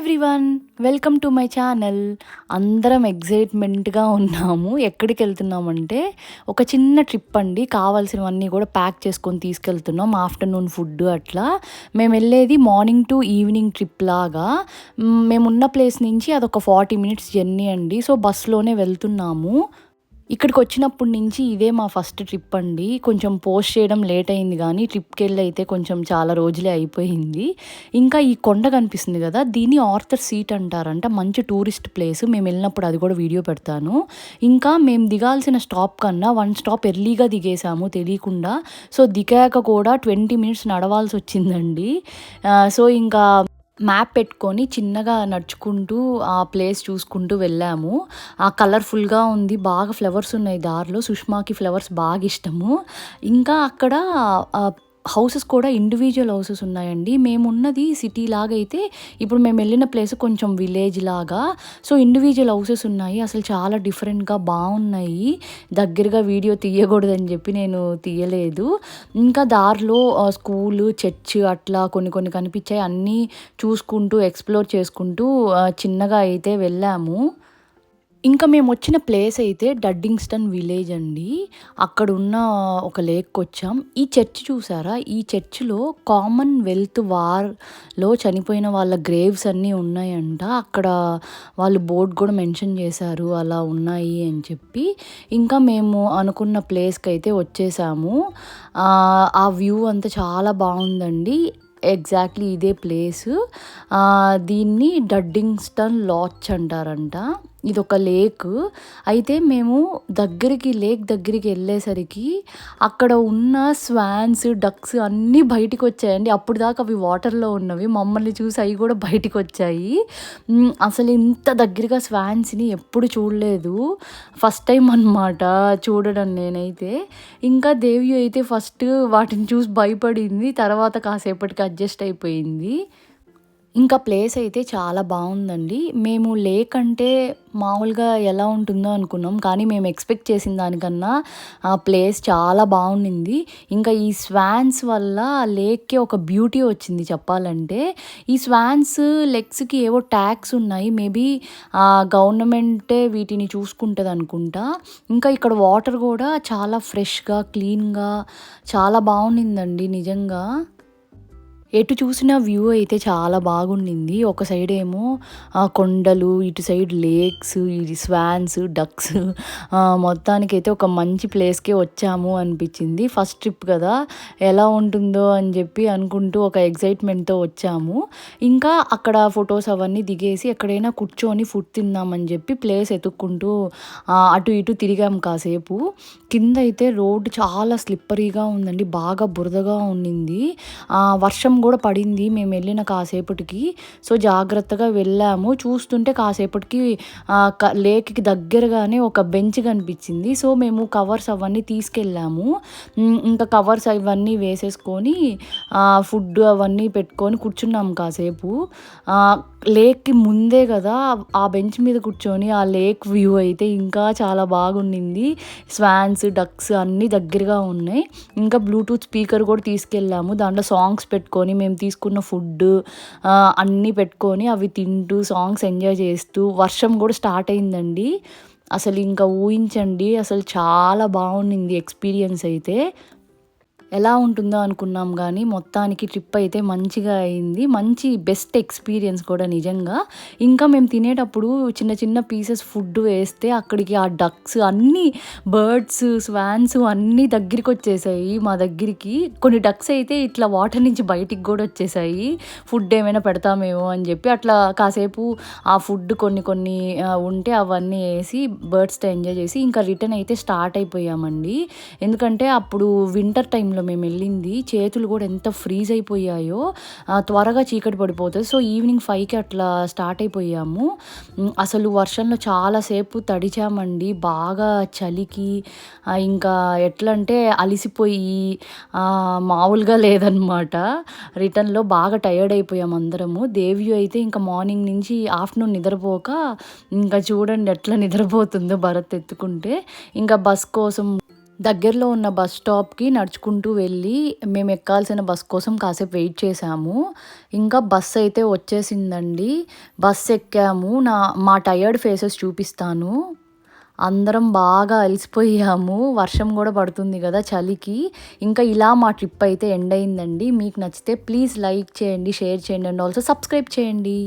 Everyone, welcome to my channel. అందరం ఎగ్జైట్మెంట్గా ఉన్నాము. ఎక్కడికి వెళ్తున్నామంటే ఒక చిన్న ట్రిప్ అండి. కావాల్సినవన్నీ కూడా ప్యాక్ చేసుకొని తీసుకెళ్తున్నాం. ఆఫ్టర్నూన్ ఫుడ్ అట్లా మేము వెళ్ళేది మార్నింగ్ టు ఈవినింగ్ ట్రిప్ లాగా. మేమున్న ప్లేస్ నుంచి అదొక 40 మినిట్స్ జర్నీ అండి. సో బస్సులోనే వెళ్తున్నాము. ఇక్కడికి వచ్చినప్పటి నుంచి ఇదే మా ఫస్ట్ ట్రిప్ అండి. కొంచెం పోస్ట్ చేయడం లేట్ అయింది కానీ ట్రిప్కి వెళ్ళి అయితే కొంచెం చాలా రోజులే అయిపోయింది. ఇంకా ఈ కొండ కనిపిస్తుంది కదా, దీన్ని ఆర్థర్ సీట్ అంటారంట. మంచి టూరిస్ట్ ప్లేస్. మేము వెళ్ళినప్పుడు అది కూడా వీడియో పెడతాను. ఇంకా మేము దిగాల్సిన స్టాప్ కన్నా 1 స్టాప్ ఎర్లీగా దిగేసాము తెలియకుండా. సో దిగాక కూడా 20 మినిట్స్ నడవాల్సి వచ్చిందండి. సో ఇంకా మ్యాప్ పెట్టుకొని చిన్నగా నడుచుకుంటూ ఆ ప్లేస్ చూసుకుంటూ వెళ్ళాము. ఆ కలర్ఫుల్గా ఉంది, బాగా ఫ్లవర్స్ ఉన్నాయి దారిలో. సుష్మాకి ఫ్లవర్స్ బాగా ఇష్టము. ఇంకా అక్కడ హౌసెస్ కూడా ఇండివిజువల్ హౌసెస్ ఉన్నాయండి. మేమున్నది సిటీ లాగా అయితే, ఇప్పుడు మేము వెళ్ళిన ప్లేస్ కొంచెం విలేజ్ లాగా. సో ఇండివిజువల్ హౌసెస్ ఉన్నాయి. అసలు చాలా డిఫరెంట్గా బాగున్నాయి. దగ్గరగా వీడియో తీయకూడదని చెప్పి నేను తీయలేదు. ఇంకా దారిలో స్కూలు, చర్చ్ అట్లా కొన్ని కొన్ని కనిపించాయి. అన్నీ చూసుకుంటూ ఎక్స్ప్లోర్ చేసుకుంటూ చిన్నగా అయితే వెళ్ళాము. ఇంకా మేము వచ్చిన ప్లేస్ అయితే డడ్డింగ్స్టన్ విలేజ్ అండి. అక్కడున్న ఒక లేక్కి వచ్చాం. ఈ చర్చ్ చూసారా, ఈ చర్చ్లో కామన్వెల్త్ వార్లో చనిపోయిన వాళ్ళ గ్రేవ్స్ అన్నీ ఉన్నాయంట. అక్కడ వాళ్ళు బోర్డు కూడా మెన్షన్ చేశారు అలా ఉన్నాయి అని చెప్పి. ఇంకా మేము అనుకున్న ప్లేస్కి అయితే వచ్చేసాము. ఆ వ్యూ అంతా చాలా బాగుందండి. ఎగ్జాక్ట్లీ ఇదే ప్లేసు. దీన్ని డడ్డింగ్స్టన్ లాడ్జ్ అంటారంట. ఇదొక లేక్. అయితే మేము లేక్ దగ్గరికి వెళ్ళేసరికి అక్కడ ఉన్న స్వాన్స్, డక్స్ అన్నీ బయటికి వచ్చాయండి. అప్పుడు దాకా అవి వాటర్లో ఉన్నవి. మమ్మల్ని చూసి అవి కూడా బయటికి వచ్చాయి. అసలు ఇంత దగ్గరగా స్వాన్స్ని ఎప్పుడు చూడలేదు. ఫస్ట్ టైం అన్నమాట చూడడం నేనైతే. ఇంకా దేవి అయితే ఫస్ట్ వాటిని చూసి భయపడింది. తర్వాత కాసేపటికి అడ్జస్ట్ అయిపోయింది. ఇంకా ప్లేస్ అయితే చాలా బాగుందండి. మేము లేక్ అంటే మామూలుగా ఎలా ఉంటుందో అనుకున్నాం, కానీ మేము ఎక్స్పెక్ట్ చేసిన దానికన్నా ఆ ప్లేస్ చాలా బాగుండింది. ఇంకా ఈ స్వాన్స్ వల్ల లేక్కి ఒక బ్యూటీ వచ్చింది చెప్పాలంటే. ఈ స్వాన్స్ లెగ్స్కి ఏవో ట్యాగ్స్ ఉన్నాయి. మేబీ గవర్నమెంటే వీటిని చూసుకుంటుంది అనుకుంటా. ఇంకా ఇక్కడ వాటర్ కూడా చాలా ఫ్రెష్గా, క్లీన్గా చాలా బాగుండిందండి నిజంగా. ఎటు చూసిన వ్యూ అయితే చాలా బాగుండింది. ఒక సైడ్ ఏమో కొండలు, ఇటు సైడ్ లేక్స్, ఇది స్వాన్స్, డక్స్. మొత్తానికైతే ఒక మంచి ప్లేస్కే వచ్చాము అనిపించింది. ఫస్ట్ ట్రిప్ కదా, ఎలా ఉంటుందో అని చెప్పి అనుకుంటూ ఒక ఎగ్జైట్మెంట్తో వచ్చాము. ఇంకా అక్కడ ఫొటోస్ అవన్నీ దిగేసి ఎక్కడైనా కూర్చొని ఫుడ్ తిందామని చెప్పి ప్లేస్ ఎతుక్కుంటూ అటు ఇటు తిరిగాం కాసేపు. కింద అయితే రోడ్డు చాలా స్లిప్పరీగా ఉందండి, బాగా బురదగా ఉండింది. వర్షం కూడా పడింది మేము వెళ్ళిన కాసేపటికి. సో జాగ్రత్తగా వెళ్ళాము. చూస్తుంటే కాసేపటికి లేక్కి దగ్గరగానే ఒక బెంచ్ కనిపించింది. సో మేము కవర్స్ అవన్నీ తీసుకెళ్ళాము. ఇంకా కవర్స్ అవన్నీ వేసేసుకొని ఫుడ్ అవన్నీ పెట్టుకొని కూర్చున్నాము కాసేపు. లేక్కి ముందే కదా, ఆ బెంచ్ మీద కూర్చొని ఆ లేక్ వ్యూ అయితే ఇంకా చాలా బాగుండింది. స్వాన్స్, డక్స్ అన్నీ దగ్గరగా ఉన్నాయి. ఇంకా బ్లూటూత్ స్పీకర్ కూడా తీసుకెళ్ళాము. దాంట్లో సాంగ్స్ పెట్టుకొని మేము తీసుకున్న ఫుడ్ అన్నీ పెట్టుకొని అవి తింటూ సాంగ్స్ ఎంజాయ్ చేస్తూ, వర్షం కూడా స్టార్ట్ అయిందండి. అసలు ఇంకా ఊహించండి, అసలు చాలా బాగుండింది ఎక్స్పీరియన్స్ అయితే. ఎలా ఉంటుందో అనుకున్నాం కానీ మొత్తానికి ట్రిప్ అయితే మంచిగా అయింది. మంచి బెస్ట్ ఎక్స్పీరియన్స్ కూడా నిజంగా. ఇంకా మేము తినేటప్పుడు చిన్న చిన్న పీసెస్ ఫుడ్ వేస్తే అక్కడికి ఆ డక్స్ అన్నీ, బర్డ్స్, స్వాన్స్ అన్నీ దగ్గరికి వచ్చేసాయి మా దగ్గరికి. కొన్ని డక్స్ అయితే ఇట్లా వాటర్ నుంచి బయటికి కూడా వచ్చేసాయి. ఫుడ్ ఏమైనా పెడతామేమో అని చెప్పి అట్లా కాసేపు ఆ ఫుడ్ కొన్ని కొన్ని ఉంటే అవన్నీ వేసి బర్డ్స్తో ఎంజాయ్ చేసి ఇంకా రిటర్న్ అయితే స్టార్ట్ అయిపోయామండి. ఎందుకంటే అప్పుడు వింటర్ టైంలో మేము వెళ్ళింది. చేతులు కూడా ఎంత ఫ్రీజ్ అయిపోయాయో. త్వరగా చీకటి పడిపోతుంది. సో ఈవినింగ్ 5కి అట్లా స్టార్ట్ అయిపోయాము. అసలు వర్షంలో చాలాసేపు తడిచామండి, బాగా చలికి. ఇంకా ఎట్లా అంటే అలిసిపోయి మామూలుగా లేదనమాట. రిటర్న్లో బాగా టయర్డ్ అయిపోయాము అందరము. దేవ్యు అయితే ఇంకా మార్నింగ్ నుంచి ఆఫ్టర్నూన్ నిద్రపోక ఇంకా చూడండి ఎట్లా నిద్రపోతుందో భరత్ ఎత్తుకుంటే. ఇంకా బస్ కోసం దగ్గరలో ఉన్న బస్ స్టాప్‌కి నడుచుకుంటూ వెళ్ళి, మేము ఎక్కాల్సిన బస్ కోసం కాసేపు వెయిట్ చేశాము. ఇంకా బస్ అయితే వచ్చేసిందండి. బస్ ఎక్కాము. మా టయర్డ్ ఫేసెస్ చూపిస్తాను. అందరం బాగా అలసిపోయాము. వర్షం గూడా పడుతుంది గదా చలికి. ఇంకా ఇలా మా ట్రిప్ అయితే ఎండ్ అయిందండి. మీకు నచ్చితే ప్లీజ్ లైక్ చేయండి, షేర్ చేయండి అండ్ ఆల్సో సబ్స్క్రైబ్ చేయండి.